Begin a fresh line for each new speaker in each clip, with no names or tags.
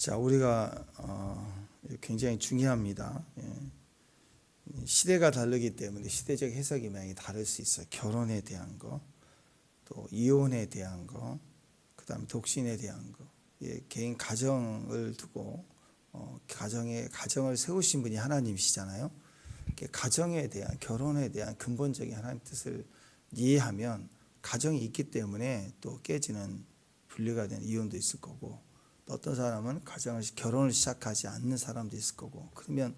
자, 우리가 굉장히 중요합니다. 시대가 다르기 때문에 시대적 해석이 많이 다를 수 있어요. 결혼에 대한 거, 또 이혼에 대한 거, 그다음에 독신에 대한 거. 개인 가정을 두고 가정을 세우신 분이 하나님이시잖아요. 가정에 대한, 결혼에 대한 근본적인 하나님 뜻을 이해하면 가정이 있기 때문에 또 깨지는, 분리가 된 이혼도 있을 거고, 또 어떤 사람은 결혼을 시작하지 않는 사람도 있을 거고. 그러면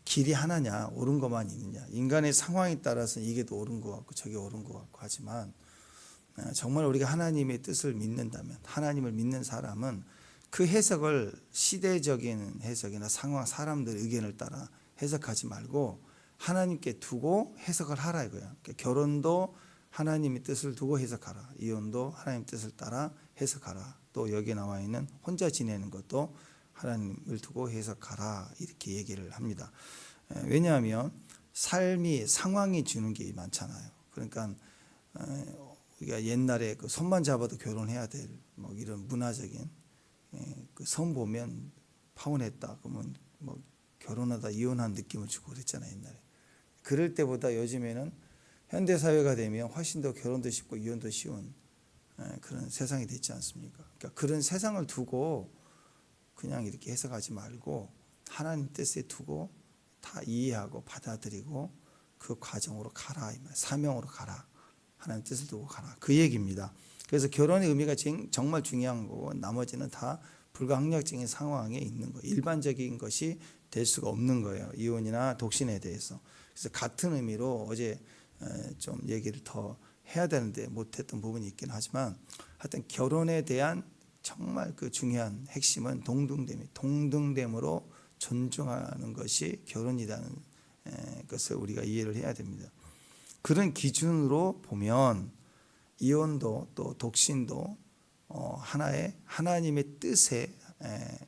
길이 하나냐, 옳은 것만 있느냐. 인간의 상황에 따라서 이게 더 옳은 것 같고 저게 옳은 것 같고 하지만, 정말 우리가 하나님의 뜻을 믿는다면, 하나님을 믿는 사람은 그 해석을 시대적인 해석이나 상황, 사람들의 의견을 따라 해석하지 말고 하나님께 두고 해석을 하라 이거야. 그러니까 결혼도 하나님의 뜻을 두고 해석하라. 이혼도 하나님의 뜻을 따라 해석하라. 또 여기 나와 있는 혼자 지내는 것도 하나님을 두고 해석하라, 이렇게 얘기를 합니다. 왜냐하면 삶이, 상황이 주는 게 많잖아요. 그러니까 우리가 옛날에 그 손만 잡아도 결혼해야 될 뭐 이런 문화적인, 그 손 보면 파혼했다 그러면 뭐 결혼하다 이혼한 느낌을 주고 그랬잖아요, 옛날에. 그럴 때보다 요즘에는 현대 사회가 되면 훨씬 더 결혼도 쉽고 이혼도 쉬운 그런 세상이 됐지 않습니까? 그러니까 그런 세상을 두고 그냥 이렇게 해석하지 말고 하나님 뜻에 두고 다 이해하고 받아들이고 그 과정으로 가라, 사명으로 가라, 하나님 뜻을 두고 가라, 그 얘기입니다. 그래서 결혼의 의미가 정말 중요한 거고, 나머지는 다 불가항력적인 상황에 있는 거예요. 일반적인 것이 될 수가 없는 거예요, 이혼이나 독신에 대해서. 그래서 같은 의미로 어제 좀 얘기를 더 해야 되는데 못했던 부분이 있긴 하지만, 하여튼 결혼에 대한 정말 그 중요한 핵심은 동등됨으로 존중하는 것이 결혼이라는 것을 우리가 이해를 해야 됩니다. 그런 기준으로 보면 이혼도 또 독신도 하나의 하나님의 뜻에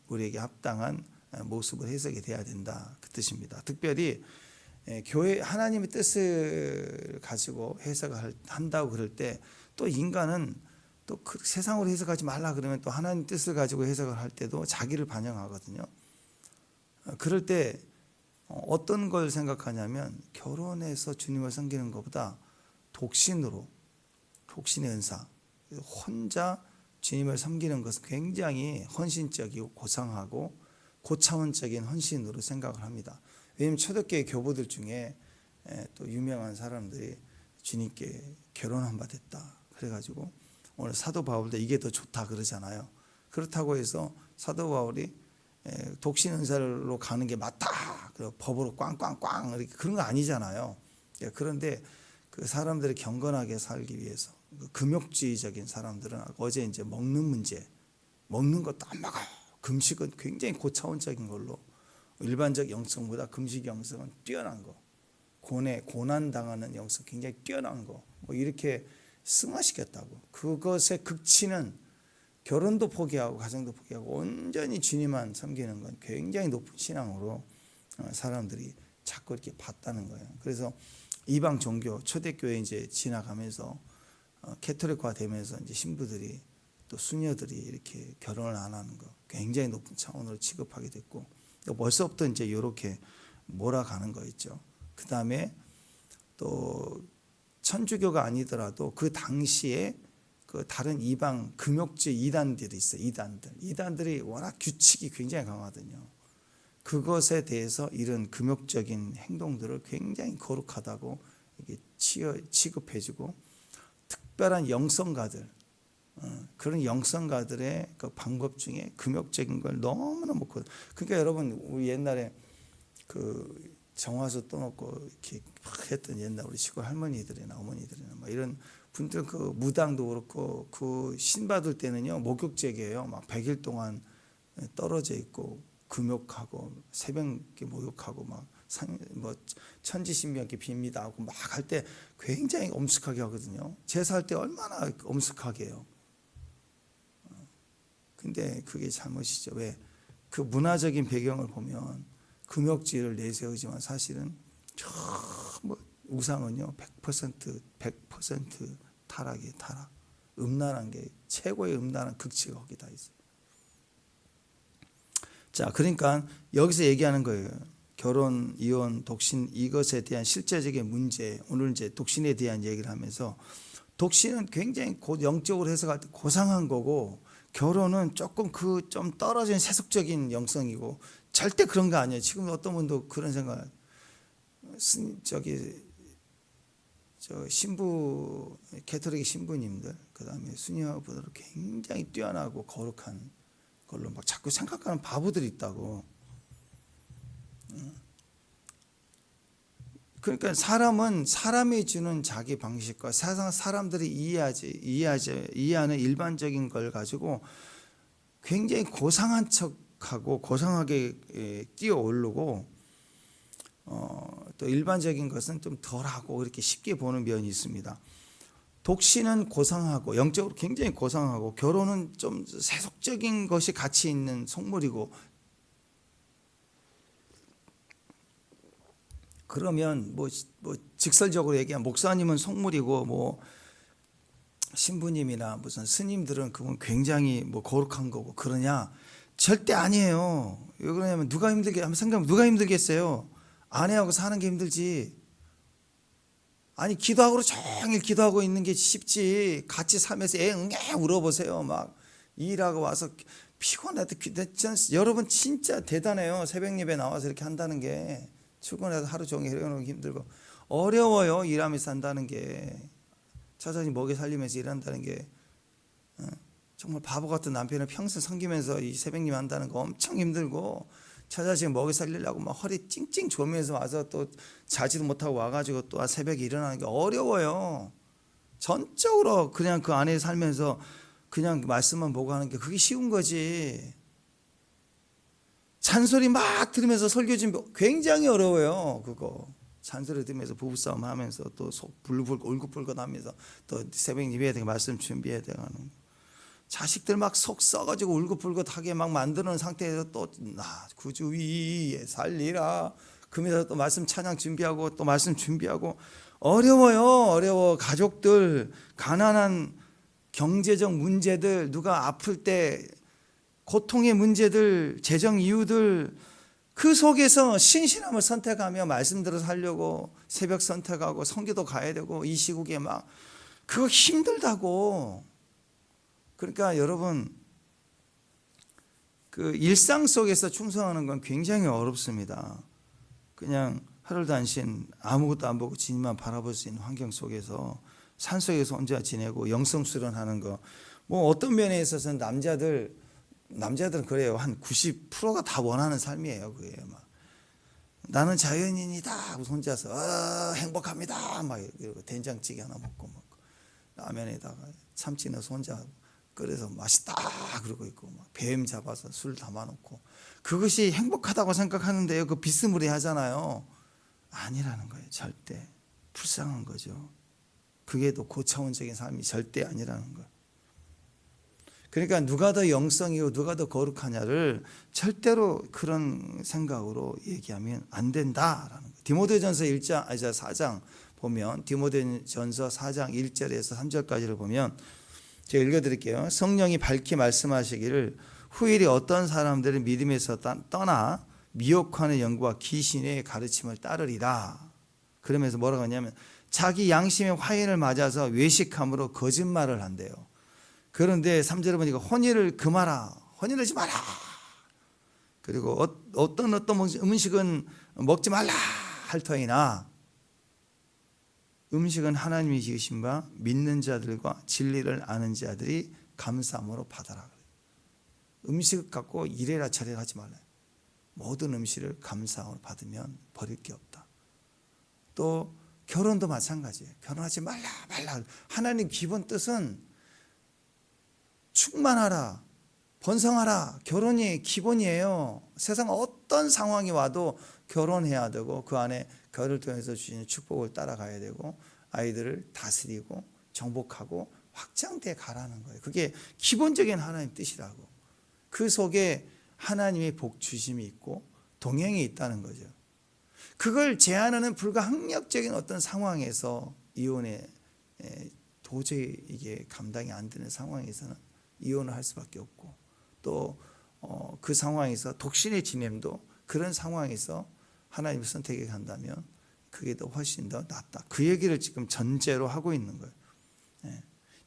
우리에게 합당한 모습을 해석이 돼야 된다, 그 뜻입니다. 특별히 교회 하나님의 뜻을 가지고 해석을 한다고 그럴 때, 또 인간은 또 그 세상으로 해석하지 말라 그러면 또 하나님 뜻을 가지고 해석을 할 때도 자기를 반영하거든요. 그럴 때 어떤 걸 생각하냐면, 결혼해서 주님을 섬기는 것보다 독신의 은사, 혼자 주님을 섬기는 것은 굉장히 헌신적이고 고상하고 고차원적인 헌신으로 생각을 합니다. 왜냐하면 초대교회 교부들 중에 또 유명한 사람들이 주님께 결혼한 바 됐다 그래가지고 오늘 사도 바울도 이게 더 좋다 그러잖아요. 그렇다고 해서 사도 바울이 독신 은사로 가는 게 맞다, 법으로 꽝꽝꽝 이렇게 그런 거 아니잖아요. 그런데 그 사람들이 경건하게 살기 위해서, 금욕주의적인 사람들은 어제 이제 먹는 문제, 먹는 것도 안 먹어. 금식은 굉장히 고차원적인 걸로, 일반적 영성보다 금식 영성은 뛰어난 거, 고난 당하는 영성 굉장히 뛰어난 거, 뭐 이렇게 승화시켰다고. 그것의 극치는 결혼도 포기하고 가정도 포기하고 온전히 주님만 섬기는 건 굉장히 높은 신앙으로 사람들이 자꾸 이렇게 봤다는 거예요. 그래서 이방 종교, 초대교회 이제 지나가면서 캐톨릭화 되면서 이제 신부들이, 또 수녀들이 이렇게 결혼을 안 하는 거 굉장히 높은 차원으로 취급하게 됐고, 벌써부터 이제 이렇게 몰아가는 거 있죠. 그 다음에 또 천주교가 아니더라도 그 당시에 그 다른 이방 금욕주의 이단들이 있어요. 이단들이 워낙 규칙이 굉장히 강하거든요. 그것에 대해서 이런 금욕적인 행동들을 굉장히 거룩하다고 이렇게 취급해주고, 특별한 영성가들, 그런 영성가들의 그 방법 중에 금욕적인 걸 너무너무 그러니까 여러분, 우리 옛날에 그 정화수 떠놓고 이렇게 막 했던 옛날 우리 시골 할머니들이나 어머니들이나 막 이런 분들, 그 무당도 그렇고 그 신받을 때는요 목욕제계예요. 막 100일 동안 떨어져 있고 금욕하고 새벽에 목욕하고 막 뭐 천지신명께 빕니다 하고 막 할 때 굉장히 엄숙하게 하거든요. 제사할 때 얼마나 엄숙하게 해요. 근데 그게 잘못이죠. 왜? 그 문화적인 배경을 보면 금욕지를 내세우지만 사실은 전부 우상은요 100% 타락이에요. 타락. 음란한 게 최고의 음란한 극치가 거기 다 있어요. 자, 그러니까 여기서 얘기하는 거예요. 결혼, 이혼, 독신 이것에 대한 실제적인 문제. 오늘 이제 독신에 대한 얘기를 하면서 독신은 굉장히 영적으로 해석할 때 고상한 거고 결혼은 조금 그 좀 떨어진 세속적인 영성이고 절대 그런 거 아니에요. 지금 어떤 분도 그런 생각. 저 신부 캐토릭 신부님들 그다음에 수녀분들 굉장히 뛰어나고 거룩한 걸로 막 자꾸 생각하는 바보들이 있다고. 그러니까 사람은 사람이 주는 자기 방식과 세상 사람들이 이해하는 일반적인 걸 가지고 굉장히 고상한 척하고 고상하게 뛰어오르고 또 일반적인 것은 좀 덜하고 이렇게 쉽게 보는 면이 있습니다. 독신은 고상하고 영적으로 굉장히 고상하고 결혼은 좀 세속적인 것이 가치 있는 속물이고 그러면 뭐 직설적으로 얘기하면 목사님은 속물이고 뭐 신부님이나 무슨 스님들은 그건 굉장히 뭐 거룩한 거고 그러냐? 절대 아니에요. 왜 그러냐면 누가 힘들게 한번 생각하면 누가 힘들겠어요? 아내하고 사는 게 힘들지. 아니 기도하고 종일 기도하고 있는 게 쉽지. 같이 살면서 응애 울어보세요. 막 일하고 와서 피곤해도 여러분 진짜 대단해요. 새벽 예배 나와서 이렇게 한다는 게 출근해서 하루 종일 일하는 게 힘들고 어려워요. 일하면서 한다는 게 처자식 먹여 살리면서 일한다는 게 정말 바보 같은 남편을 평생 섬기면서 이 새벽 예배 한다는 거 엄청 힘들고 처자식 먹여 살리려고 막 허리 찡찡 조면서 와서 또 자지도 못하고 와가지고 또 새벽에 일어나는 게 어려워요. 전적으로 그냥 그 안에 살면서 그냥 말씀만 보고 하는 게 그게 쉬운 거지. 잔소리 막 들으면서 설교 준비 굉장히 어려워요. 그거 잔소리 들으면서 부부싸움 하면서 또 속 불고 울긋불긋 하면서 또 새벽 예배에 대해 말씀 준비해야 되는 거. 자식들 막 속 썩어지고 울긋불긋하게 막 만드는 상태에서 또 나 구주 위에 살리라 그러면서 또 말씀 찬양 준비하고 또 말씀 준비하고 어려워. 가족들 가난한 경제적 문제들 누가 아플 때 고통의 문제들 재정 이유들 그 속에서 신실함을 선택하며 말씀 들어 살려고 새벽 선택하고 성기도 가야 되고 이 시국에 막 그거 힘들다고. 그러니까 여러분 그 일상 속에서 충성하는 건 굉장히 어렵습니다. 그냥 하루단신 아무것도 안 보고 주님만 바라볼 수 있는 환경 속에서 산속에서 혼자 지내고 영성 수련하는 거 뭐 어떤 면에 있어서는 남자들은 그래요. 한 90%가 다 원하는 삶이에요. 그게 막 나는 자연인이다 하고 혼자서 행복합니다 막 이러고 된장찌개 하나 먹고 라면에다가 참치 넣어서 혼자 그래서 맛있다 그러고 있고 막 뱀 잡아서 술 담아놓고 그것이 행복하다고 생각하는데요. 그 비스무리하잖아요. 아니라는 거예요. 절대 불쌍한 거죠. 그게 더 고차원적인 삶이 절대 아니라는 거예요. 그러니까 누가 더 영성이고 누가 더 거룩하냐를 절대로 그런 생각으로 얘기하면 안 된다라는 거예요. 디모데전서 4장 보면 디모데전서 4장 1절에서 3절까지를 보면 제가 읽어드릴게요. 성령이 밝히 말씀하시기를 후일이 어떤 사람들은 믿음에서 떠나 미혹하는 영과 귀신의 가르침을 따르리라. 그러면서 뭐라고 하냐면 자기 양심의 화인을 맞아서 외식함으로 거짓말을 한대요. 그런데 3절에 보니까 혼의를 금하라. 혼의하지 마라. 그리고 어떤 음식은 먹지 말라 할 터이나 음식은 하나님이 지으신 바 믿는 자들과 진리를 아는 자들이 감사함으로 받아라. 음식 갖고 이래라 저래라 하지 말라. 모든 음식을 감사함으로 받으면 버릴 게 없다. 또 결혼도 마찬가지예요. 결혼하지 말라. 하나님 기본 뜻은 충만하라, 번성하라. 결혼이 기본이에요. 세상 어떤 상황이 와도 결혼해야 되고 그 안에 결혼을 통해서 주시는 축복을 따라가야 되고 아이들을 다스리고 정복하고 확장돼 가라는 거예요. 그게 기본적인 하나님 뜻이라고. 그 속에 하나님의 복 주심이 있고 동행이 있다는 거죠. 그걸 제한하는 불가항력적인 어떤 상황에서 이혼에 도저히 이게 감당이 안 되는 상황에서는 이혼을 할 수밖에 없고 또 그 상황에서 독신의 지냄도 그런 상황에서 하나님을 선택해 간다면 그게 더 훨씬 더 낫다. 그 얘기를 지금 전제로 하고 있는 거예요.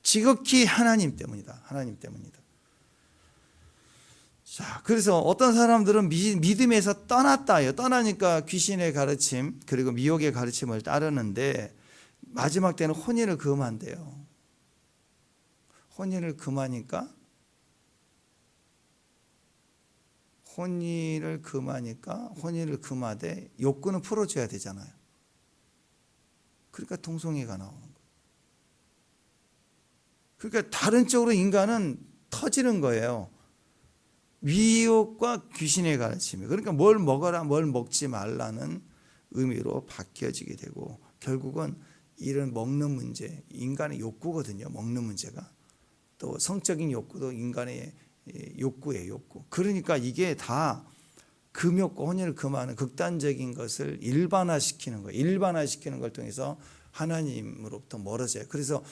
지극히 하나님 때문이다. 하나님 때문이다. 자, 그래서 어떤 사람들은 믿음에서 떠났다요. 떠나니까 귀신의 가르침 그리고 미혹의 가르침을 따르는데 마지막 때는 혼인을 금한대요. 혼인을 금하니까 혼인을 금하되 욕구는 풀어줘야 되잖아요. 그러니까 동성애가 나오는 거예요. 그러니까 다른 쪽으로 인간은 터지는 거예요. 미혹과 귀신의 가르침이. 그러니까 뭘 먹어라 뭘 먹지 말라는 의미로 바뀌어지게 되고 결국은 이런 먹는 문제, 인간의 욕구거든요. 먹는 문제가. 또 성적인 욕구도 인간의 욕구예요. 욕구. 그러니까 이게 다 금욕과 혼인을 금하는 극단적인 것을 일반화시키는 거예요. 일반화시키는 걸 통해서 하나님으로부터 멀어져요. 그래서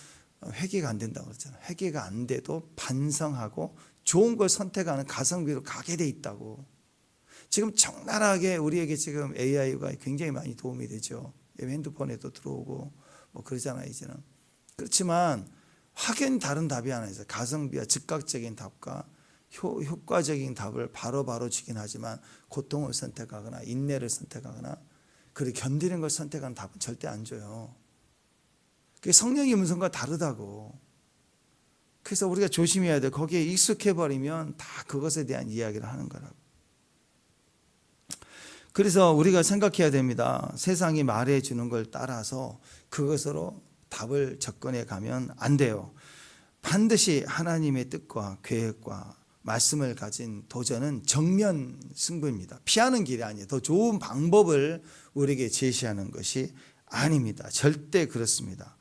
회개가 안 된다고 그랬잖아요. 회개가 안 돼도 반성하고 좋은 걸 선택하는 가성비로 가게 돼 있다고. 지금 적나라하게 우리에게 지금 AI가 굉장히 많이 도움이 되죠. 핸드폰에도 들어오고 뭐 그러잖아요 이제는. 그렇지만 확연히 다른 답이 하나 있어요. 가성비와 즉각적인 답과 효과적인 답을 바로바로 주긴 하지만 고통을 선택하거나 인내를 선택하거나 그리고 견디는 걸 선택하는 답은 절대 안 줘요. 그게 성령의 음성과 다르다고. 그래서 우리가 조심해야 돼. 거기에 익숙해버리면 다 그것에 대한 이야기를 하는 거라고. 그래서 우리가 생각해야 됩니다. 세상이 말해주는 걸 따라서 그것으로 답을 접근해 가면 안 돼요. 반드시 하나님의 뜻과 계획과 말씀을 가진 도전은 정면 승부입니다. 피하는 길이 아니에요. 더 좋은 방법을 우리에게 제시하는 것이 아닙니다. 절대 그렇습니다.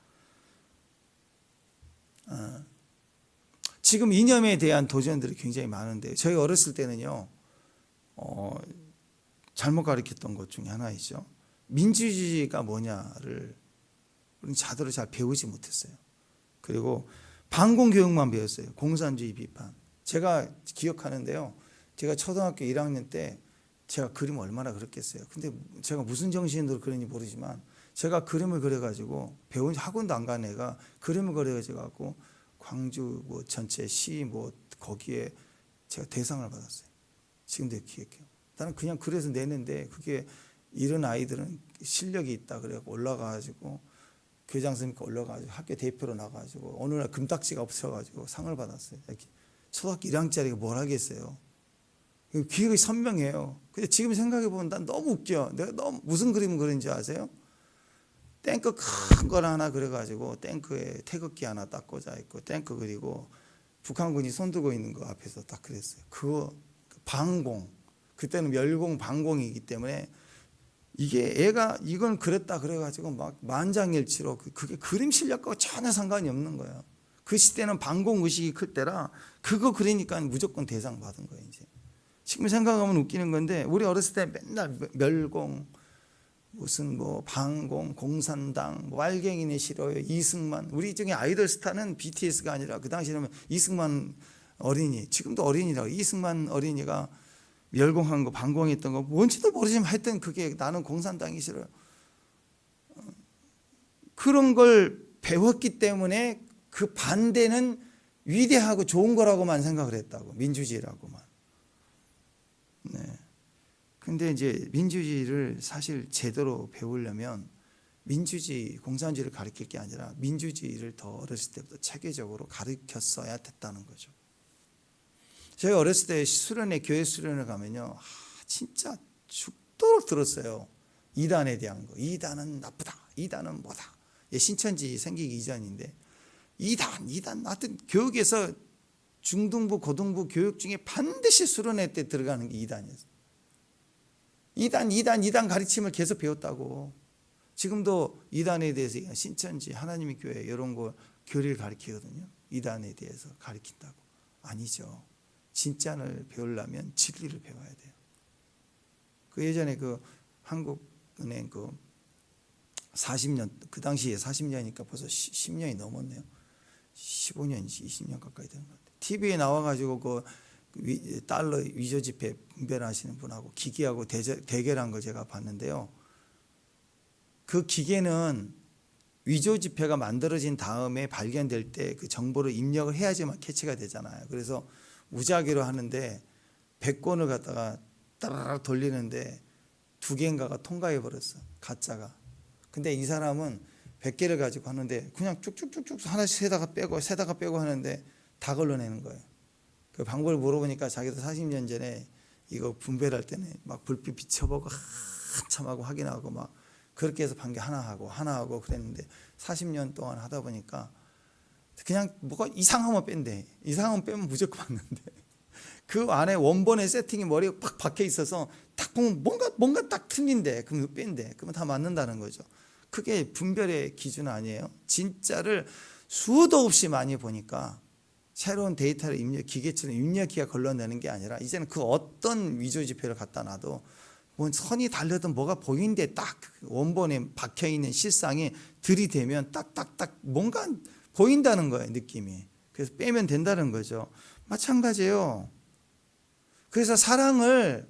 지금 이념에 대한 도전들이 굉장히 많은데 저희 어렸을 때는요 잘못 가르쳤던 것 중에 하나이죠. 민주주의가 뭐냐를 우리는 제대로 잘 배우지 못했어요. 그리고 반공교육만 배웠어요. 공산주의 비판. 제가 기억하는데요. 제가 초등학교 1학년 때 제가 그림 얼마나 그렸겠어요. 근데 제가 무슨 정신으로 그런지 모르지만 제가 그림을 그려가지고 배운 학원도 안 간 애가 그림을 그려가지고 광주 뭐 전체 시 뭐 거기에 제가 대상을 받았어요. 지금도 기억해요. 나는 그냥 그래서 내는데 그게 이런 아이들은 실력이 있다 그래 올라가가지고 교장 선생님께 올라가가지고 학교 대표로 나가가지고 어느 날 금딱지가 없어가지고 상을 받았어요. 초등학교 1학년짜리가 뭘 하겠어요. 기억이 선명해요. 근데 지금 생각해 보면 난 너무 웃겨. 내가 너무 무슨 그림을 그린지 아세요? 탱크 큰 거를 하나 그려가지고 탱크에 태극기 하나 딱 꽂아 있고 탱크 그리고 북한군이 손 들고 있는 거 앞에서 딱 그랬어요. 그거 방공. 그때는 멸공 방공이기 때문에 이게 애가 이건 그랬다 그래가지고 막 만장일치로 그게 그림 실력과 전혀 상관이 없는 거예요. 그 시대는 방공 의식이 클 때라 그거 그리니까 무조건 대상 받은 거예요. 이제 지금 생각하면 웃기는 건데 우리 어렸을 때 맨날 멸공 무슨 뭐 방공 공산당 뭐 알갱이네 싫어요 이승만 우리 중에 아이돌 스타는 BTS가 아니라 그 당시에는 이승만 어린이 지금도 어린이라고 이승만 어린이가 멸공한 거 방공했던 거 뭔지도 모르지만 하여튼 그게 나는 공산당이 싫어요. 그런 걸 배웠기 때문에 그 반대는 위대하고 좋은 거라고만 생각을 했다고. 민주주의라고만. 네. 근데 이제 민주주의를 사실 제대로 배우려면 민주주의, 공산주의를 가르칠 게 아니라 민주주의를 더 어렸을 때부터 체계적으로 가르쳤어야 됐다는 거죠. 저희 어렸을 때 수련회, 교회 수련회 가면요. 진짜 죽도록 들었어요. 이단에 대한 거. 이단은 나쁘다. 이단은 뭐다. 신천지 생기기 이전인데 이단 하여튼 교육에서 중등부, 고등부 교육 중에 반드시 수련회 때 들어가는 게 이단이었어요. 이단 가르침을 계속 배웠다고. 지금도 이단에 대해서 신천지, 하나님의 교회 이런 거 교리를 가르치거든요. 이단에 대해서 가르친다고. 아니죠. 진짜를 배우려면 진리를 배워야 돼요. 그 예전에 그 한국은행 그 40년 그 당시에 40년이니까 벌써 10년이 넘었네요. 15년인지 20년 가까이 되는 것 같아요. TV에 나와가지고 그 달러 위조 지폐 분별하시는 분하고 기계하고 대결한 거 제가 봤는데요. 그 기계는 위조 지폐가 만들어진 다음에 발견될 때 그 정보를 입력을 해야지만 캐치가 되잖아요. 그래서 무작위로 하는데 100건을 갖다가 따라락 돌리는데 2개인가가 통과해 버렸어, 가짜가. 근데 이 사람은 100개를 가지고 하는데 그냥 쭉쭉쭉쭉 하나씩 세다가 빼고 하는데 다 걸러내는 거예요. 그 방법을 물어보니까 자기도 40년 전에 이거 분별할 때는 막 불빛 비춰보고 한참 하고 확인하고 막 그렇게 해서 반개 하나 하고 그랬는데 40년 동안 하다 보니까 그냥 뭐가 이상하면 뺀대. 이상하면 빼면 무조건 맞는데 그 안에 원본의 세팅이 머리에 팍 박혀 있어서 딱 보면 뭔가 딱 틀린데 그럼 뺀대. 그러면 다 맞는다는 거죠. 그게 분별의 기준 아니에요. 진짜를 수도 없이 많이 보니까 새로운 데이터를 기계처럼 입력기가 걸러내는 게 아니라 이제는 그 어떤 위조 지표를 갖다 놔도 뭐 선이 달려든 뭐가 보이는데 딱 원본에 박혀있는 실상이 들이대면 딱딱딱 뭔가 보인다는 거예요, 느낌이. 그래서 빼면 된다는 거죠. 마찬가지예요. 그래서 사랑을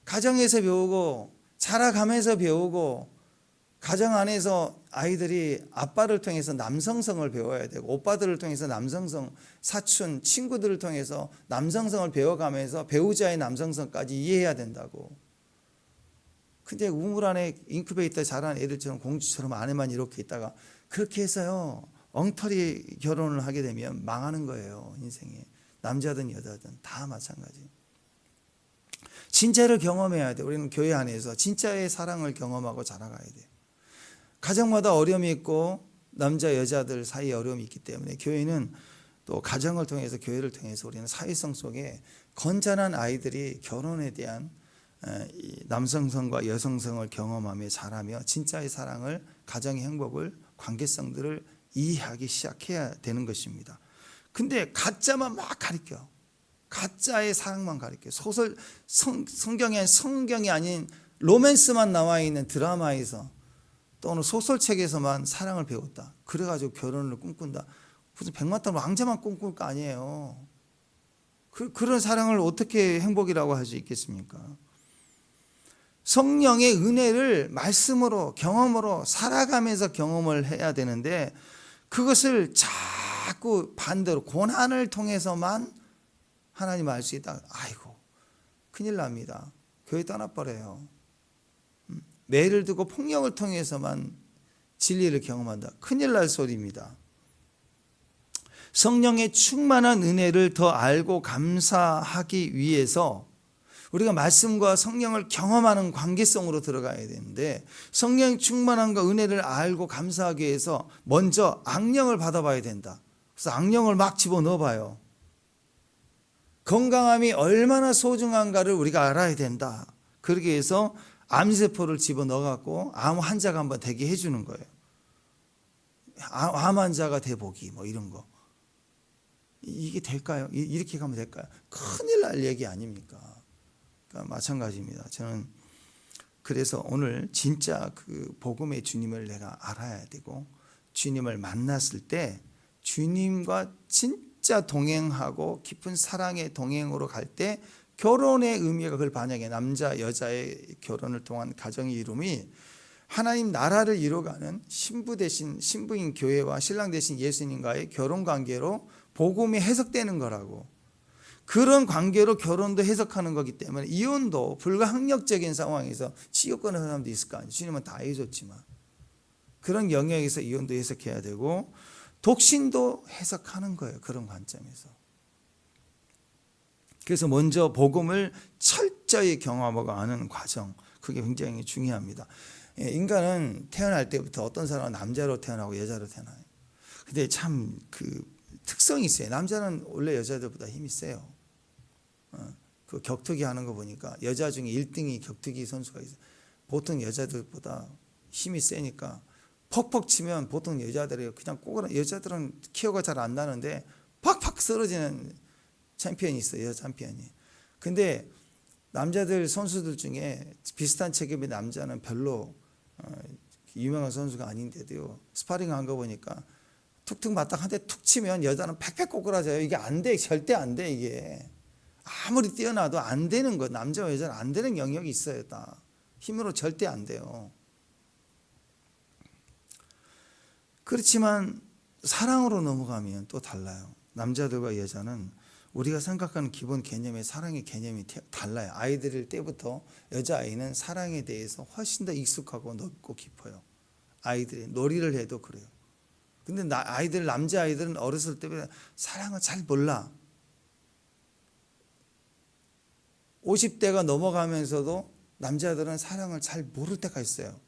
가정에서 배우고 자라가면서 배우고 가정 안에서 아이들이 아빠를 통해서 남성성을 배워야 되고 오빠들을 통해서 남성성, 사촌, 친구들을 통해서 남성성을 배워가면서 배우자의 남성성까지 이해해야 된다고. 근데 우물 안에 인큐베이터 자란 애들처럼 공주처럼 안에만 이렇게 있다가 그렇게 해서요 엉터리 결혼을 하게 되면 망하는 거예요. 인생에. 남자든 여자든 다 마찬가지. 진짜를 경험해야 돼. 우리는 교회 안에서 진짜의 사랑을 경험하고 자라가야 돼. 가정마다 어려움이 있고 남자 여자들 사이에 어려움이 있기 때문에 교회는 또 가정을 통해서 교회를 통해서 우리는 사회성 속에 건전한 아이들이 결혼에 대한 남성성과 여성성을 경험하며 자라며 진짜의 사랑을, 가정의 행복을, 관계성들을 이해하기 시작해야 되는 것입니다. 근데 가짜만 막 가르쳐. 가짜의 사랑만 가르쳐. 소설, 성경이 아닌 로맨스만 나와 있는 드라마에서 또는 소설책에서만 사랑을 배웠다. 그래가지고 결혼을 꿈꾼다. 무슨 백마탄 왕자만 꿈꿀 거 아니에요. 그런 사랑을 어떻게 행복이라고 할 수 있겠습니까? 성령의 은혜를 말씀으로 경험으로 살아가면서 경험을 해야 되는데 그것을 자꾸 반대로 고난을 통해서만 하나님 알 수 있다. 아이고 큰일 납니다. 교회 떠나버려요. 매를 두고 폭력을 통해서만 진리를 경험한다. 큰일 날 소리입니다. 성령의 충만한 은혜를 더 알고 감사하기 위해서 우리가 말씀과 성령을 경험하는 관계성으로 들어가야 되는데 성령의 충만함과 은혜를 알고 감사하기 위해서 먼저 악령을 받아봐야 된다. 그래서 악령을 막 집어넣어 봐요. 건강함이 얼마나 소중한가를 우리가 알아야 된다. 그러기 위해서 암세포를 집어넣어갖고 암 환자가 한번 되게 해주는 거예요. 암 환자가 돼보기 뭐 이런 거. 이게 될까요? 이렇게 가면 될까요? 큰일 날 얘기 아닙니까? 그러니까 마찬가지입니다. 저는 그래서 오늘 진짜 그 복음의 주님을 내가 알아야 되고 주님을 만났을 때 주님과 진짜 동행하고 깊은 사랑의 동행으로 갈 때 결혼의 의미가 그걸 반영해. 남자 여자의 결혼을 통한 가정의 이름이 하나님 나라를 이루어가는 신부 대신 신부인 교회와 신랑 대신 예수님과의 결혼 관계로 복음이 해석되는 거라고. 그런 관계로 결혼도 해석하는 거기 때문에 이혼도 불가항력적인 상황에서 지옥 가는 사람도 있을 거 아니에요. 주님은 다 해줬지만 그런 영역에서 이혼도 해석해야 되고 독신도 해석하는 거예요. 그런 관점에서. 그래서 먼저 복음을 철저히 경험하고 아는 과정, 그게 굉장히 중요합니다. 인간은 태어날 때부터 어떤 사람은 남자로 태어나고 여자로 태어나요. 근데 참 그 특성이 있어요. 남자는 원래 여자들보다 힘이 세요. 그 격투기 하는 거 보니까 여자 중에 1등이 격투기 선수가 있어요. 보통 여자들보다 힘이 세니까 퍽퍽 치면 보통 여자들이 그냥 꼬그라, 여자들은 키어가 잘 안 나는데 팍팍 쓰러지는 챔피언이 있어요. 여자 챔피언이. 근데 남자들 선수들 중에 비슷한 체급의 남자는 별로 유명한 선수가 아닌데도요. 스파링 한 거 보니까 툭툭 맞다 한 대 툭 치면 여자는 팩팩 꼬꾸라져요. 이게 안 돼. 절대 안 돼. 이게 아무리 뛰어나도 안 되는 거, 남자와 여자는 안 되는 영역이 있어요. 다 힘으로 절대 안 돼요. 그렇지만 사랑으로 넘어가면 또 달라요. 남자들과 여자는 우리가 생각하는 기본 개념의 사랑의 개념이 달라요. 아이들일 때부터 여자아이는 사랑에 대해서 훨씬 더 익숙하고 넓고 깊어요. 아이들이 놀이를 해도 그래요. 근데 남자아이들은 어렸을 때부터 사랑을 잘 몰라. 50대가 넘어가면서도 남자들은 사랑을 잘 모를 때가 있어요.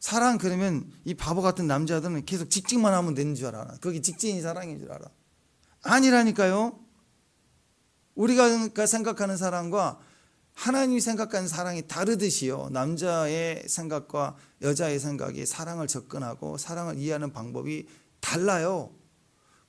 사랑 그러면 이 바보 같은 남자들은 계속 직진만 하면 되는 줄 알아. 그게 직진이 사랑인 줄 알아. 아니라니까요. 우리가 생각하는 사랑과 하나님이 생각하는 사랑이 다르듯이요. 남자의 생각과 여자의 생각이 사랑을 접근하고 사랑을 이해하는 방법이 달라요.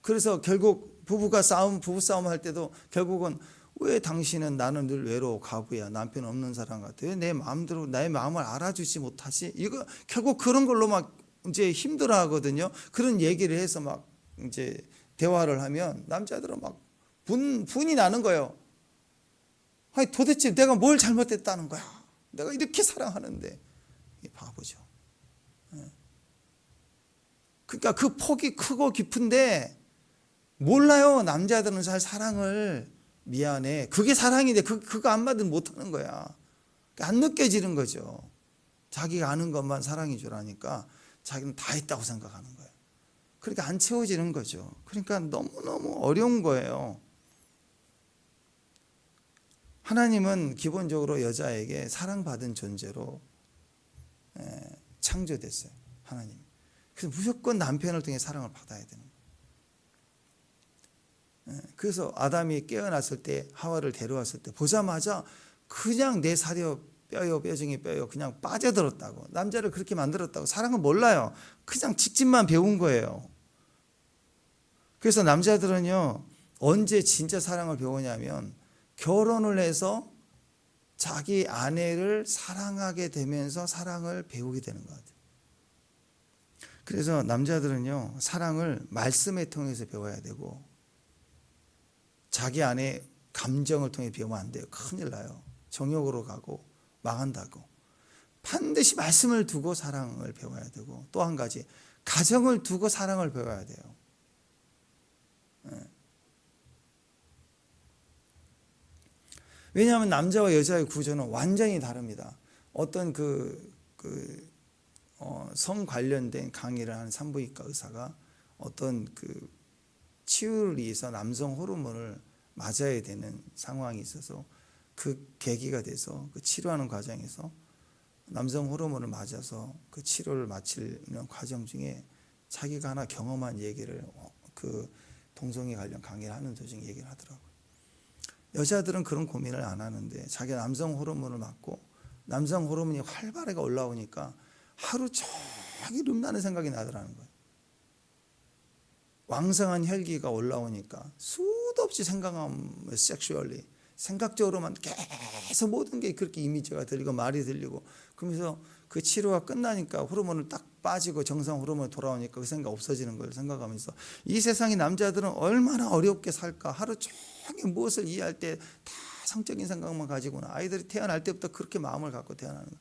그래서 결국 부부 싸움 할 때도 결국은 왜 당신은 나는 늘 외로워 가부야 남편 없는 사람 같아 왜 내 마음대로 나의 마음을 알아주지 못하지 이거 결국 그런 걸로 막 이제 힘들어하거든요. 그런 얘기를 해서 막 이제 대화를 하면 남자들은 막 분이 나는 거예요. 아니 도대체 내가 뭘 잘못했다는 거야. 내가 이렇게 사랑하는데 이게 바보죠. 그러니까 그 폭이 크고 깊은데 몰라요. 남자들은 잘 사랑을 미안해. 그게 사랑인데 그거 안 받으면 못하는 거야. 안 느껴지는 거죠. 자기가 아는 것만 사랑인 줄 아니까 자기는 다 했다고 생각하는 거예요. 그러니까 안 채워지는 거죠. 그러니까 너무너무 어려운 거예요. 하나님은 기본적으로 여자에게 사랑받은 존재로 창조됐어요. 하나님. 그래서 무조건 남편을 통해 사랑을 받아야 되는 거예요. 그래서 아담이 깨어났을 때 하와를 데려왔을 때 보자마자 그냥 내 살이여 뼈여 뼈 중에 뼈여 그냥 빠져들었다고. 남자를 그렇게 만들었다고. 사랑을 몰라요. 그냥 직진만 배운 거예요. 그래서 남자들은요 언제 진짜 사랑을 배우냐면 결혼을 해서 자기 아내를 사랑하게 되면서 사랑을 배우게 되는 것 같아요. 그래서 남자들은요 사랑을 말씀을 통해서 배워야 되고 자기 안에 감정을 통해 배우면 안 돼요. 큰일 나요. 정욕으로 가고 망한다고. 반드시 말씀을 두고 사랑을 배워야 되고 또 한 가지 가정을 두고 사랑을 배워야 돼요. 왜냐하면 남자와 여자의 구조는 완전히 다릅니다. 어떤 성 관련된 강의를 하는 산부인과 의사가 어떤 치유를 위해서 남성 호르몬을 맞아야 되는 상황이 있어서 그 계기가 돼서 그 치료하는 과정에서 남성 호르몬을 맞아서 그 치료를 마치는 과정 중에 자기가 하나 경험한 얘기를 그 동성애 관련 강의를 하는 도중에 얘기를 하더라고요. 여자들은 그런 고민을 안 하는데 자기가 남성 호르몬을 맞고 남성 호르몬이 활발하게 올라오니까 하루 종일 음란의 생각이 나더라는 거예요. 왕성한 혈기가 올라오니까 수도 없이 생각하면 섹슈얼리 생각적으로만 계속 모든 게 그렇게 이미지가 들리고 말이 들리고 그러면서 그 치료가 끝나니까 호르몬을 딱 빠지고 정상 호르몬이 돌아오니까 그 생각 없어지는 걸 생각하면서 이 세상의 남자들은 얼마나 어렵게 살까. 하루 종일 무엇을 이해할 때 다 성적인 생각만 가지고는 아이들이 태어날 때부터 그렇게 마음을 갖고 태어나는 거예요.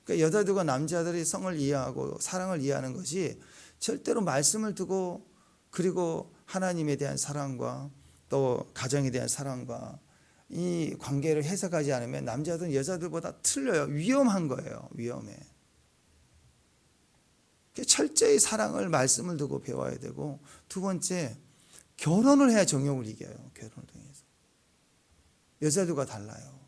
그러니까 여자들과 남자들이 성을 이해하고 사랑을 이해하는 것이 절대로 말씀을 두고 그리고 하나님에 대한 사랑과 또 가정에 대한 사랑과 이 관계를 해석하지 않으면 남자들은 여자들보다 틀려요. 위험한 거예요. 위험해. 철저히 사랑을 말씀을 두고 배워야 되고 두 번째 결혼을 해야 정욕을 이겨요. 결혼을 통해서. 여자들과 달라요.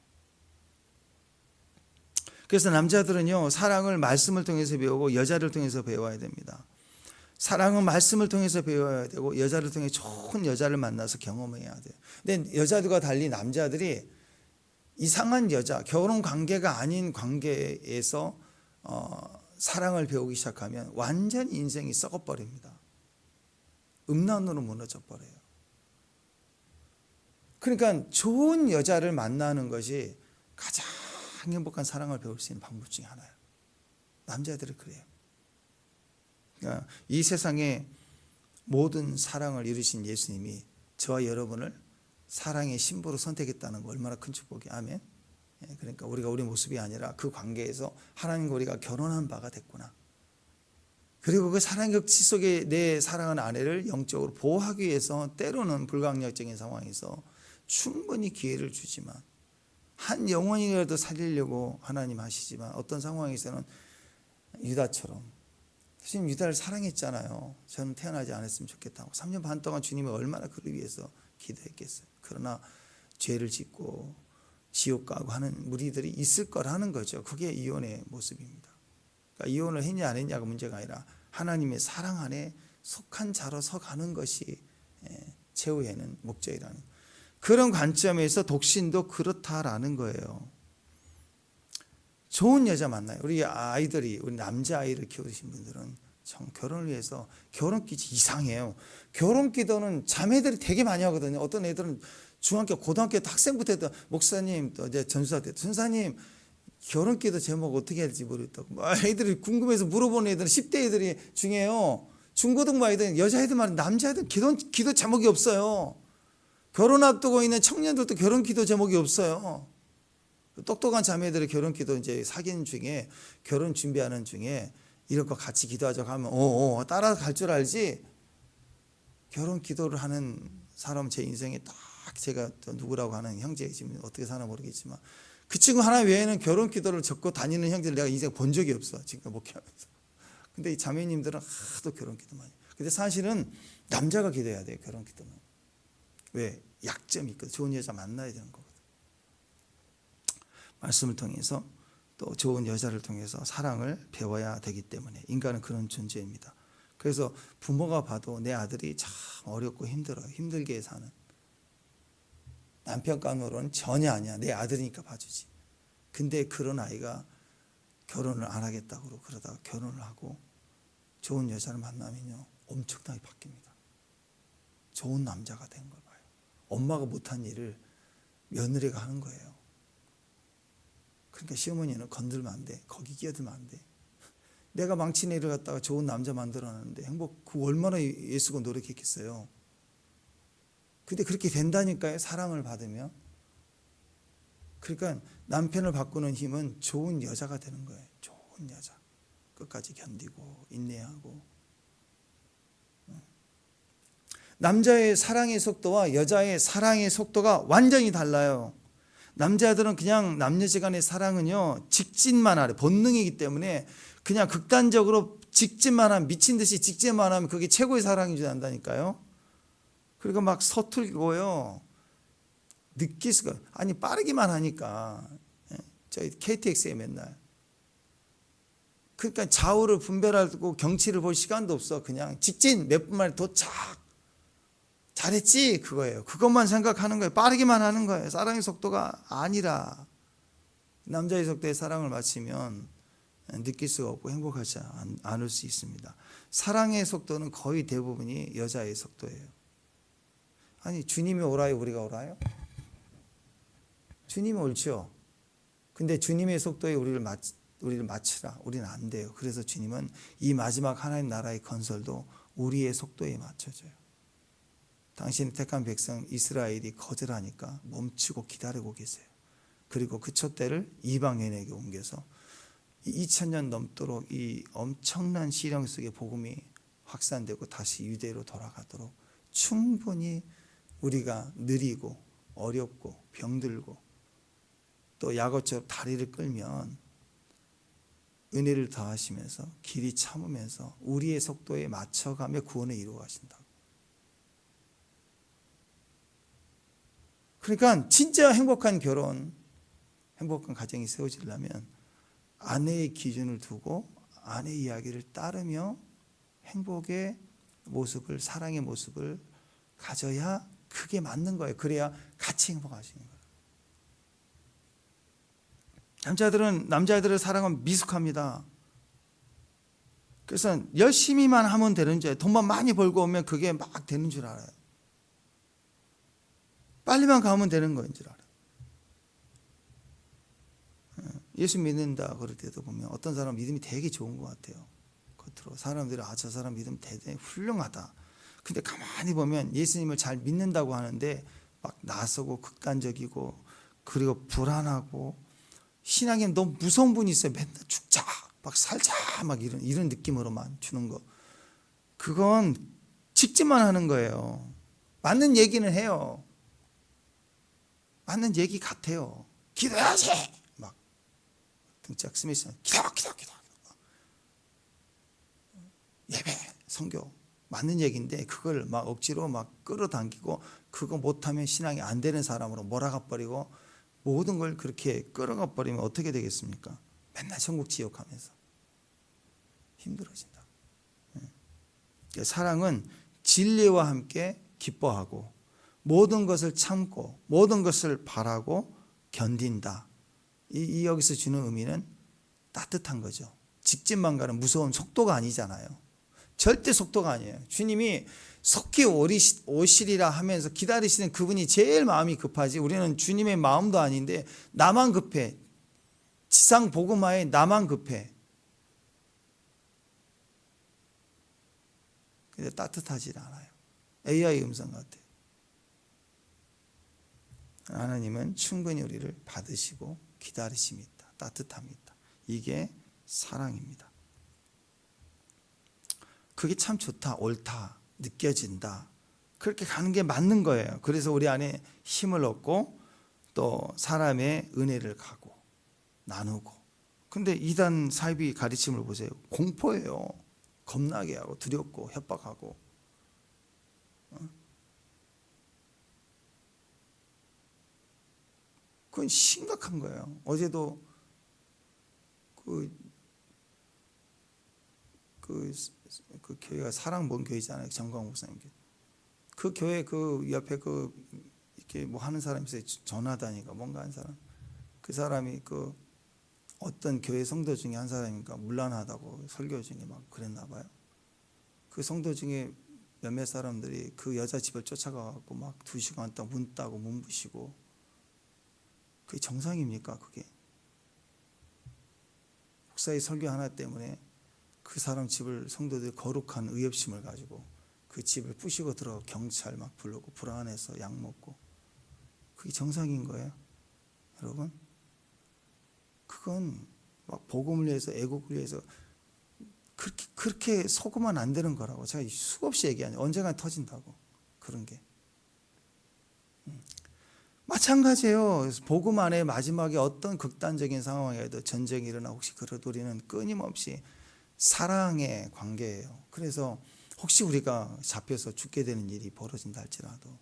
그래서 남자들은요 사랑을 말씀을 통해서 배우고 여자를 통해서 배워야 됩니다. 사랑은 말씀을 통해서 배워야 되고 여자를 통해 좋은 여자를 만나서 경험해야 돼요. 근데 여자들과 달리 남자들이 이상한 여자, 결혼 관계가 아닌 관계에서 사랑을 배우기 시작하면 완전히 인생이 썩어버립니다. 음란으로 무너져 버려요. 그러니까 좋은 여자를 만나는 것이 가장 행복한 사랑을 배울 수 있는 방법 중에 하나예요. 남자들이 그래요. 그러니까 이 세상에 모든 사랑을 이루신 예수님이 저와 여러분을 사랑의 신부로 선택했다는 거 얼마나 큰 축복이야. 아멘. 그러니까 우리가 우리 모습이 아니라 그 관계에서 하나님과 우리가 결혼한 바가 됐구나. 그리고 그 사랑의 격치 속에 내 사랑하는 아내를 영적으로 보호하기 위해서 때로는 불가항력적인 상황에서 충분히 기회를 주지만 한 영혼이라도 살리려고 하나님 하시지만 어떤 상황에서는 유다처럼 주님 유다를 사랑했잖아요. 저는 태어나지 않았으면 좋겠다고 3년 반 동안 주님이 얼마나 그를 위해서 기도했겠어요. 그러나 죄를 짓고 지옥 가고 하는 무리들이 있을 거라는 거죠. 그게 이혼의 모습입니다. 그러니까 이혼을 했냐 안 했냐가 문제가 아니라 하나님의 사랑 안에 속한 자로 서가는 것이 최후에는 목적이라는 그런 관점에서 독신도 그렇다라는 거예요. 좋은 여자 만나요. 우리 아이들이 우리 남자아이를 키우신 분들은 정 결혼을 위해서 결혼기도 이상해요. 결혼기도는 자매들이 되게 많이 하거든요. 어떤 애들은 중학교 고등학교 학생부터 해도 목사님 또 이제 전수사 때 전사님 결혼기도 제목 어떻게 해야 될지 모르겠다고 애들이 궁금해서 물어보는 애들은 10대 애들이 중에요. 중고등부 아이들 여자애들만 남자애들 기도 제목이 없어요. 결혼 앞두고 있는 청년들도 결혼기도 제목이 없어요. 똑똑한 자매들의 결혼기도 이제 사귀는 중에 결혼 준비하는 중에 이런 거 같이 기도하자고 하면 따라갈 줄 알지. 결혼 기도를 하는 사람 제 인생에 딱 제가 누구라고 하는 형제 지금 어떻게 사나 모르겠지만 그 친구 하나 외에는 결혼 기도를 적고 다니는 형제를 내가 인생 본 적이 없어. 지금 목회하면서. 근데 이 자매님들은 하도 결혼 기도 많이. 근데 사실은 남자가 기도해야 돼요. 결혼 기도는. 왜? 약점이 있거든. 좋은 여자 만나야 되는 거거든. 말씀을 통해서 또 좋은 여자를 통해서 사랑을 배워야 되기 때문에 인간은 그런 존재입니다. 그래서 부모가 봐도 내 아들이 참 어렵고 힘들어요. 힘들게 사는. 남편 감으로는 전혀 아니야. 내 아들이니까 봐주지. 근데 그런 아이가 결혼을 안 하겠다고 그러다가 결혼을 하고 좋은 여자를 만나면요. 엄청나게 바뀝니다. 좋은 남자가 된 걸 봐요. 엄마가 못한 일을 며느리가 하는 거예요. 그러니까 시어머니는 건들면 안 돼. 거기 끼어들면 안 돼. 내가 망친 애를 갖다가 좋은 남자 만들어놨는데 그 얼마나 애쓰고 노력했겠어요. 근데 그렇게 된다니까요. 사랑을 받으면. 그러니까 남편을 바꾸는 힘은 좋은 여자가 되는 거예요. 좋은 여자. 끝까지 견디고 인내하고. 남자의 사랑의 속도와 여자의 사랑의 속도가 완전히 달라요. 남자들은 그냥 남녀지간의 사랑은요 직진만 하래. 본능이기 때문에 그냥 극단적으로 직진만 하면 미친 듯이 직진만 하면 그게 최고의 사랑인 줄 안다니까요. 그리고 막 서툴고요. 느낄 수가 아니 빠르기만 하니까 저희 KTX에 맨날 그러니까 좌우를 분별하고 경치를 볼 시간도 없어. 그냥 직진 몇 분 만에 도착. 잘했지 그거예요. 그것만 생각하는 거예요. 빠르기만 하는 거예요. 사랑의 속도가 아니라 남자의 속도에 사랑을 맞추면 느낄 수가 없고 행복하지 않을 수 있습니다. 사랑의 속도는 거의 대부분이 여자의 속도예요. 아니 주님이 오라요 우리가 오라요? 주님이 옳죠. 근데 주님의 속도에 우리를 맞추라. 우리는 안 돼요. 그래서 주님은 이 마지막 하나님 나라의 건설도 우리의 속도에 맞춰져요. 당신이 택한 백성 이스라엘이 거절하니까 멈추고 기다리고 계세요. 그리고 그 촛대를 이방인에게 옮겨서 2000년 넘도록 이 엄청난 시련 속에 복음이 확산되고 다시 유대로 돌아가도록 충분히 우리가 느리고 어렵고 병들고 또 야고처럼 다리를 끌면 은혜를 더하시면서 길이 참으면서 우리의 속도에 맞춰가며 구원을 이루어 가신다. 그러니까 진짜 행복한 결혼, 행복한 가정이 세워지려면 아내의 기준을 두고 아내의 이야기를 따르며 행복의 모습을, 사랑의 모습을 가져야 그게 맞는 거예요. 그래야 같이 행복하시는 거예요. 남자애들의 사랑은 미숙합니다. 그래서 열심히만 하면 되는 줄 알아요. 돈만 많이 벌고 오면 그게 막 되는 줄 알아요. 빨리만 가면 되는 거인 줄 알아요. 예수 믿는다 그럴 때도 보면 어떤 사람 믿음이 되게 좋은 것 같아요. 겉으로 사람들이 저 사람 믿음 대단히 훌륭하다. 근데 가만히 보면 예수님을 잘 믿는다고 하는데 막 나서고 극단적이고 그리고 불안하고 신앙에 너무 무서운 분이 있어요. 맨날 죽자 막 살자 막 이런 느낌으로만 주는 거. 그건 직진만 하는 거예요. 맞는 얘기는 해요. 맞는 얘기 같아요. 기도해야지 막 등짝 스매시 기도 예배 성교 맞는 얘기인데 그걸 막 억지로 막 끌어당기고 그거 못하면 신앙이 안 되는 사람으로 몰아가 버리고 모든 걸 그렇게 끌어가 버리면 어떻게 되겠습니까? 맨날 천국 지옥하면서 힘들어진다. 사랑은 진리와 함께 기뻐하고 모든 것을 참고 모든 것을 바라고 견딘다. 이 여기서 주는 의미는 따뜻한 거죠. 직진만 가는 무서운 속도가 아니잖아요. 절대 속도가 아니에요. 주님이 속히 오시리라 하면서 기다리시는 그분이 제일 마음이 급하지 우리는 주님의 마음도 아닌데 나만 급해. 지상 복음화에 나만 급해. 근데 따뜻하지 않아요. AI 음성 같아요. 하나님은 충분히 우리를 받으시고 기다리십니다. 따뜻합니다. 이게 사랑입니다. 그게 참 좋다, 옳다, 느껴진다. 그렇게 가는 게 맞는 거예요. 그래서 우리 안에 힘을 얻고 또 사람의 은혜를 가고 나누고. 근데 이단 사이비 가르침을 보세요. 공포예요. 겁나게 하고 두렵고 협박하고. 그건 심각한 거예요. 어제도 그 교회가 사랑본 교회잖아요. 정광 목사님 교회. 그 교회 그 옆에 이렇게 뭐 하는 사람이 있어요. 전하다니까 뭔가 한 사람. 그 사람이 그 어떤 교회 성도 중에 한 사람이니까 문란하다고 설교 중에 막 그랬나 봐요. 그 성도 중에 몇몇 사람들이 그 여자 집을 쫓아가고 막 2시간 동안 문 따고 문부시고. 그게 정상입니까? 그게 목사의 설교 하나 때문에 그 사람 집을 성도들이 거룩한 의협심을 가지고 그 집을 부시고 들어가 경찰 막 부르고 불안해서 약 먹고. 그게 정상인 거예요, 여러분? 그건 막 복음을 위해서 애국을 위해서 그렇게 속으면 안 되는 거라고 제가 수없이 얘기하냐. 언젠가 터진다고 그런 게. 마찬가지예요. 복음 안에 마지막에 어떤 극단적인 상황에도 전쟁이 일어나 혹시 그래도 우리는 끊임없이 사랑의 관계예요. 그래서 혹시 우리가 잡혀서 죽게 되는 일이 벌어진다 할지라도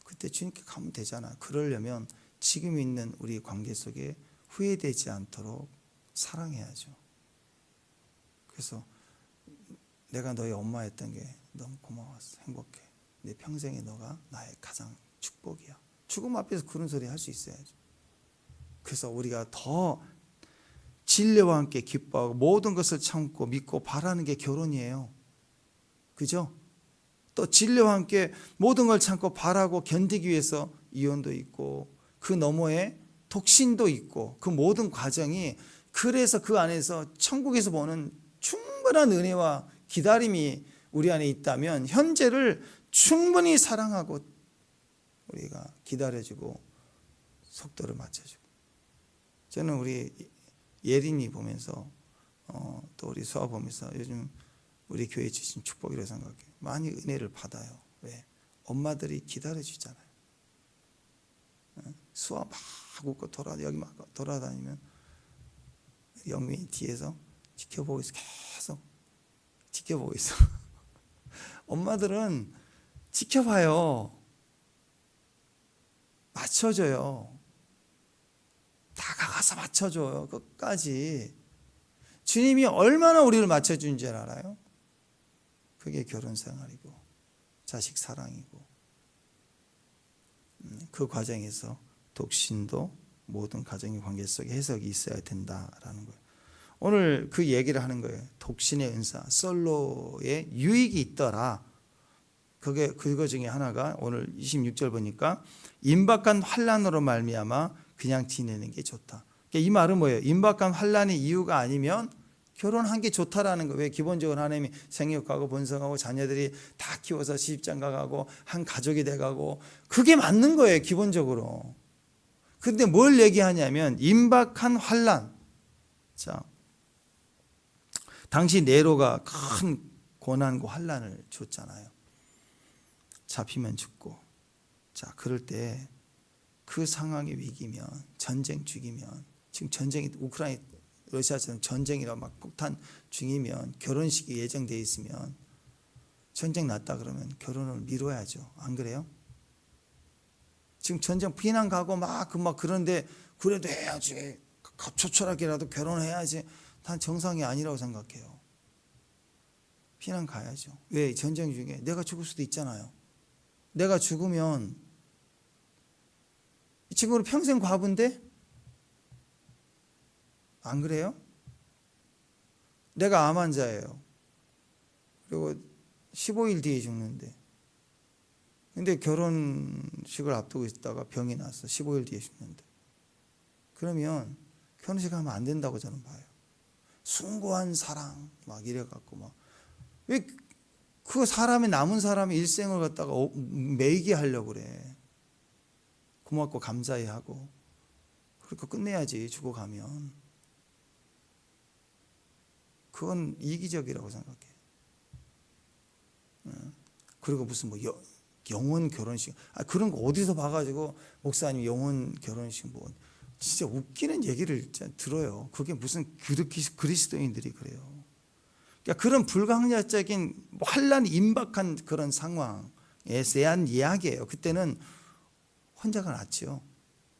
그때 주님께 가면 되잖아. 그러려면 지금 있는 우리 관계 속에 후회되지 않도록 사랑해야죠. 그래서 내가 너의 엄마였던 게 너무 고마웠어. 행복해. 내 평생에 너가 나의 가장 축복이야. 죽음 앞에서 그런 소리 할 수 있어야죠. 그래서 우리가 더 진리와 함께 기뻐하고 모든 것을 참고 믿고 바라는 게 결혼이에요. 그죠? 또 진리와 함께 모든 걸 참고 바라고 견디기 위해서 이혼도 있고 그 너머에 독신도 있고 그 모든 과정이 그래서 그 안에서 천국에서 보는 충분한 은혜와 기다림이 우리 안에 있다면 현재를 충분히 사랑하고 우리가 기다려주고 속도를 맞춰주고. 저는 우리 예린이 보면서 또 우리 수아 보면서 요즘 우리 교회 주신 축복이라고 생각해요. 많이 은혜를 받아요. 왜? 엄마들이 기다려주잖아요. 수아 막 웃고 여기 막 돌아다니면 영민이 뒤에서 지켜보고 있어. 계속 지켜보고 있어. 엄마들은 지켜봐요. 맞춰줘요. 다가가서 맞춰줘요. 끝까지. 주님이 얼마나 우리를 맞춰준 줄 알아요? 그게 결혼 생활이고 자식 사랑이고 그 과정에서 독신도 모든 가정의 관계 속에 해석이 있어야 된다라는 거예요. 오늘 그 얘기를 하는 거예요. 독신의 은사, 솔로의 유익이 있더라. 그거 중에 하나가 오늘 26절 보니까 임박한 환난으로 말미암아 그냥 지내는 게 좋다. 이 말은 뭐예요? 임박한 환난의 이유가 아니면 결혼한 게 좋다라는 거예요. 왜? 기본적으로 하나님이 생육하고 번성하고 자녀들이 다 키워서 시집장가 가고 한 가족이 돼가고 그게 맞는 거예요, 기본적으로. 근데 뭘 얘기하냐면 임박한 환난. 자, 당시 네로가 큰 고난과 환난을 줬잖아요. 잡히면 죽고. 자, 그럴 때 그 상황의 위기면, 전쟁 중이면, 지금 전쟁이 우크라이나 러시아처럼 전쟁이라 막 폭탄 중이면, 결혼식이 예정돼 있으면 전쟁 났다 그러면 결혼을 미뤄야죠. 안 그래요? 지금 전쟁 피난 가고 막 그런데 그래도 해야지. 초철하게라도 결혼해야지. 난 정상이 아니라고 생각해요. 피난 가야죠. 왜? 전쟁 중에 내가 죽을 수도 있잖아요. 내가 죽으면 이 친구는 평생 과부인데? 안 그래요? 내가 암 환자예요. 그리고 15일 뒤에 죽는데. 근데 결혼식을 앞두고 있다가 병이 났어. 15일 뒤에 죽는데. 그러면 결혼식 하면 안 된다고 저는 봐요. 숭고한 사랑 막 이래갖고 막. 왜 그 사람이 남은 사람의 일생을 갖다가 매이게 하려고 그래. 고맙고 감사히 하고 그렇게 끝내야지. 죽어가면 그건 이기적이라고 생각해. 그리고 무슨 뭐 영혼 결혼식 그런 거 어디서 봐가지고 목사님 영혼 결혼식 뭐 진짜 웃기는 얘기를 들어요. 그게 무슨 그리스도인들이 그래요. 그러니까 그런 불가항력적인 환란이 임박한 그런 상황에 대한 이야기예요. 그때는 혼자가 낫죠.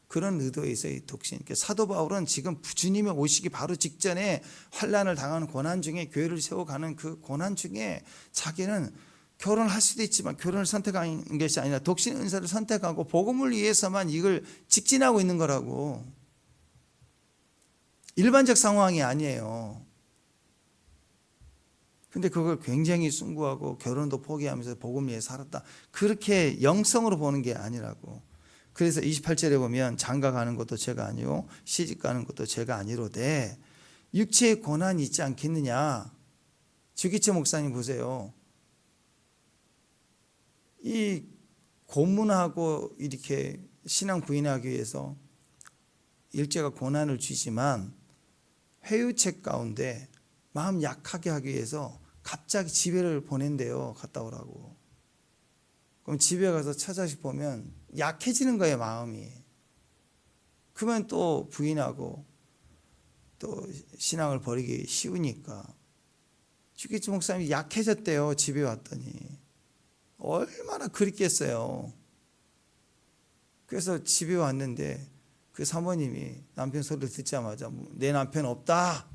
그런 의도에서의 독신. 그러니까 사도 바울은 지금 주님의 오시기 바로 직전에 환란을 당하는 고난 중에 교회를 세워가는 그 고난 중에 자기는 결혼할 수도 있지만 결혼을 선택한 것이 아니라 독신 은사를 선택하고 복음을 위해서만 이걸 직진하고 있는 거라고. 일반적 상황이 아니에요. 근데 그걸 굉장히 숭고하고 결혼도 포기하면서 복음 위에 살았다. 그렇게 영성으로 보는 게 아니라고. 그래서 28절에 보면 장가 가는 것도 죄가 아니요 시집 가는 것도 죄가 아니로되 육체의 고난이 있지 않겠느냐. 주기철 목사님 보세요. 이 고문하고 이렇게 신앙 부인하기 위해서 일제가 고난을 주지만 회유책 가운데 마음 약하게 하기 위해서 갑자기 집에를 보낸대요. 갔다 오라고. 그럼 집에 가서 처자식 보면 약해지는 거예요, 마음이. 그러면 또 부인하고 또 신앙을 버리기 쉬우니까. 주기철 목사님이 약해졌대요, 집에 왔더니. 얼마나 그립겠어요. 그래서 집에 왔는데 그 사모님이 남편 소리를 듣자마자 내 남편 없다.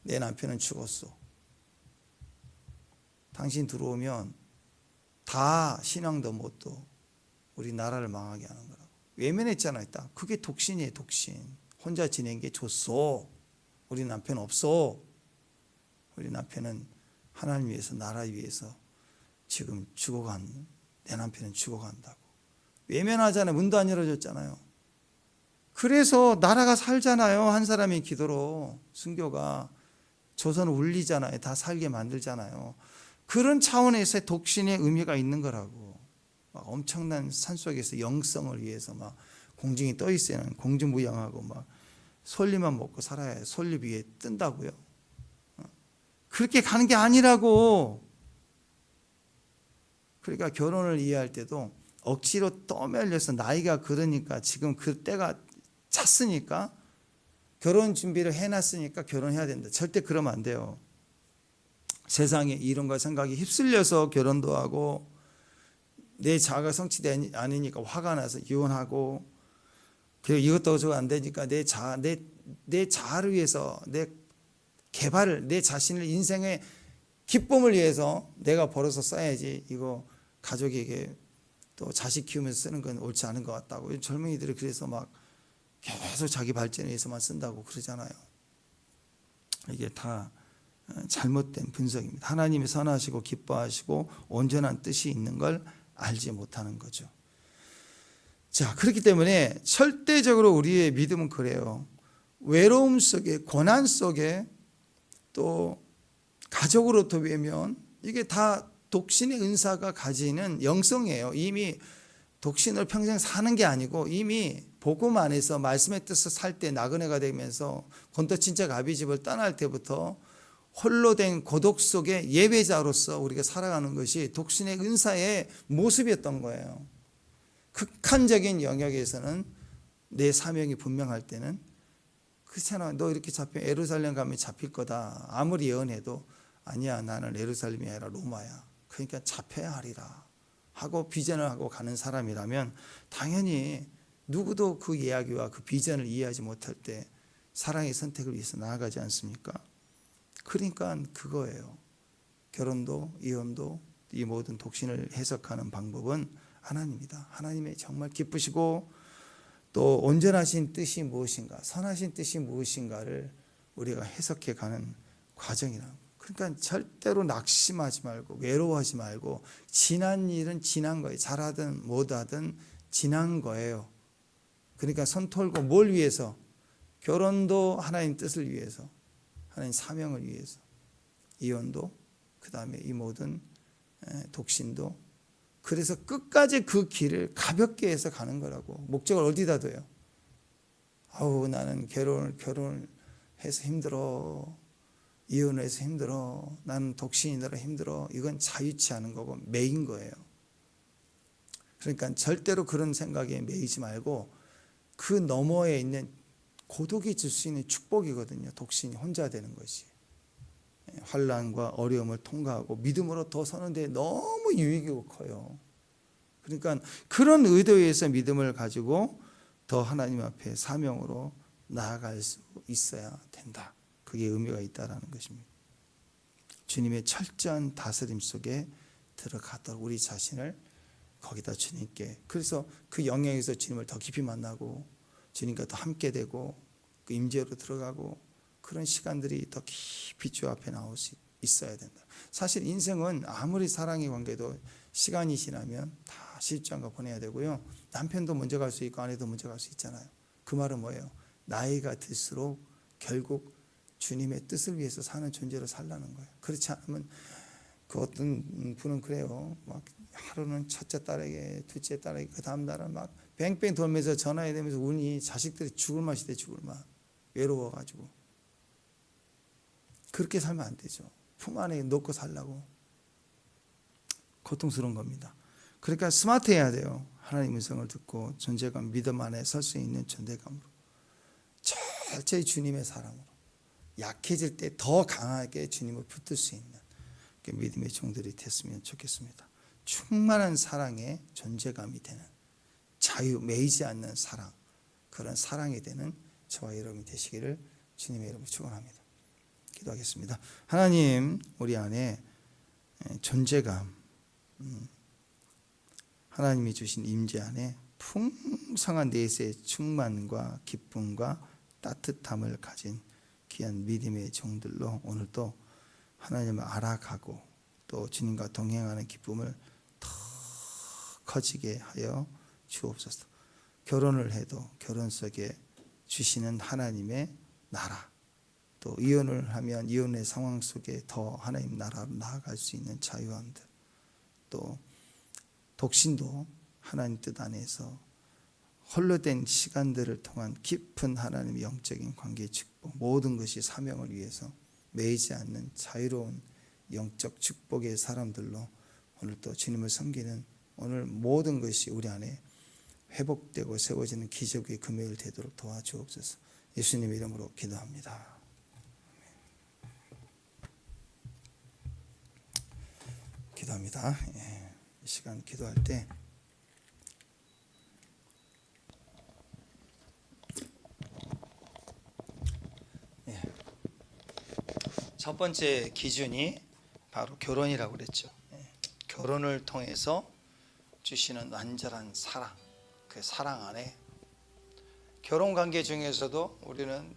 내 남편은 죽었어. 당신 들어오면 다 신앙도 못도 우리 나라를 망하게 하는 거라고. 외면했잖아요. 딱. 그게 독신이에요. 독신. 혼자 지낸 게 좋소. 우리 남편 없어. 우리 남편은 하나님 위해서 나라 위해서 지금 죽어간 내 남편은 죽어간다고. 외면하잖아요. 문도 안 열어줬잖아요. 그래서 나라가 살잖아요. 한 사람의 기도로. 순교가 조선을 울리잖아요. 다 살게 만들잖아요. 그런 차원에서의 독신의 의미가 있는 거라고. 막 엄청난 산속에서 영성을 위해서 막 공중에 떠 있어야 공중부양하고 막 솔잎만 먹고 살아야 해. 솔잎 위에 뜬다고요. 그렇게 가는 게 아니라고. 그러니까 결혼을 이해할 때도 억지로 떠밀려서 나이가 그러니까 지금 그 때가 찼으니까 결혼 준비를 해놨으니까 결혼해야 된다. 절대 그러면 안 돼요. 세상에 이론과 생각이 휩쓸려서 결혼도 하고 내 자아가 성취되지 않으니까 화가 나서 이혼하고 그리고 이것도 저거 안 되니까 내 자아를 위해서 내 개발을 내 자신을 인생의 기쁨을 위해서 내가 벌어서 써야지 이거 가족에게 또 자식 키우면서 쓰는 건 옳지 않은 것 같다고. 젊은이들이 그래서 막 계속 자기 발전에 위해서만 쓴다고 그러잖아요. 이게 다 잘못된 분석입니다. 하나님이 선하시고 기뻐하시고 온전한 뜻이 있는 걸 알지 못하는 거죠. 자, 그렇기 때문에 절대적으로 우리의 믿음은 그래요. 외로움 속에 고난 속에 또 가족으로부터 외면, 이게 다 독신의 은사가 가지는 영성이에요. 이미 독신을 평생 사는 게 아니고 이미 복음 안에서 말씀의 뜻을 살 때 나그네가 되면서 권토친척 아비집을 떠날 때부터 홀로 된 고독 속에 예배자로서 우리가 살아가는 것이 독신의 은사의 모습이었던 거예요. 극한적인 영역에서는 내 사명이 분명할 때는 그렇잖아. 너 이렇게 잡히면 예루살렘 가면 잡힐 거다. 아무리 예언해도 아니야, 나는 예루살렘이 아니라 로마야. 그러니까 잡혀야 하리라 하고 비전을 하고 가는 사람이라면 당연히 누구도 그 이야기와 그 비전을 이해하지 못할 때 사랑의 선택을 위해서 나아가지 않습니까? 그러니까 그거예요. 결혼도 이혼도 이 모든 독신을 해석하는 방법은 하나님이다. 하나님의 정말 기쁘시고 또 온전하신 뜻이 무엇인가, 선하신 뜻이 무엇인가를 우리가 해석해 가는 과정이라는 거예요. 그러니까 절대로 낙심하지 말고 외로워하지 말고 지난 일은 지난 거예요. 잘하든 못하든 지난 거예요. 그러니까 손 털고 뭘 위해서? 결혼도 하나님 뜻을 위해서, 하나님 사명을 위해서, 이혼도, 그 다음에 이 모든 독신도. 그래서 끝까지 그 길을 가볍게 해서 가는 거라고. 목적을 어디다 둬요? 아우, 나는 결혼을 해서 힘들어, 이혼을 해서 힘들어, 나는 독신이라 힘들어. 이건 자유치 않은 거고 매인 거예요. 그러니까 절대로 그런 생각에 매이지 말고 그 너머에 있는 고독이 줄 수 있는 축복이거든요. 독신이 혼자 되는 것이. 환난과 어려움을 통과하고 믿음으로 더 서는 데 너무 유익이고 커요. 그러니까 그런 의도에서 믿음을 가지고 더 하나님 앞에 사명으로 나아갈 수 있어야 된다. 그게 의미가 있다라는 것입니다. 주님의 철저한 다스림 속에 들어가도록 우리 자신을 거기다 주님께, 그래서 그 영역에서 주님을 더 깊이 만나고 주님과 더 함께 되고 그 임재로 들어가고 그런 시간들이 더 깊이 주 앞에 나올 수 있어야 된다. 사실 인생은 아무리 사랑의 관계도 시간이 지나면 다 실주한가 보내야 되고요. 남편도 먼저 갈 수 있고 아내도 먼저 갈 수 있잖아요. 그 말은 뭐예요? 나이가 들수록 결국 주님의 뜻을 위해서 사는 존재로 살라는 거예요. 그렇지 않으면 그 어떤 분은 그래요. 막 하루는 첫째 딸에게, 둘째 딸에게, 그 다음 날은 막 뱅뱅 돌면서 전화해 대면서 우니 자식들이 죽을 맛이 돼, 죽을 맛. 외로워가지고. 그렇게 살면 안 되죠. 품 안에 놓고 살라고. 고통스러운 겁니다. 그러니까 스마트해야 돼요. 하나님 음성을 듣고 존재감, 믿음 안에 설 수 있는 존재감으로. 철저히 주님의 사랑으로. 약해질 때 더 강하게 주님을 붙들 수 있는 믿음의 종들이 됐으면 좋겠습니다. 충만한 사랑의 존재감이 되는, 자유, 매이지 않는 사랑, 그런 사랑이 되는 저와 여러분이 되시기를 주님의 이름으로 축원합니다. 기도하겠습니다. 하나님, 우리 안에 존재감, 하나님이 주신 임재 안에 풍성한 내세의 충만과 기쁨과 따뜻함을 가진 귀한 믿음의 종들로 오늘도 하나님을 알아가고 또 주님과 동행하는 기쁨을 더 커지게 하여 주옵소서. 결혼을 해도 결혼 속에 주시는 하나님의 나라, 또 이혼을 하면 이혼의 상황 속에 더 하나님 나라로 나아갈 수 있는 자유함들, 또 독신도 하나님 뜻 안에서 홀로 된 시간들을 통한 깊은 하나님의 영적인 관계 축복, 모든 것이 사명을 위해서 매이지 않는 자유로운 영적 축복의 사람들로 오늘 또 주님을 섬기는 오늘 모든 것이 우리 안에 회복되고 세워지는 기적의 금요일 되도록 도와주옵소서. 예수님 이름으로 기도합니다. 기도합니다. 이 시간 기도할 때 첫 번째 기준이 바로 결혼이라고 그랬죠. 결혼을 통해서 주시는 완전한 사랑, 그 사랑 안에 결혼 관계 중에서도 우리는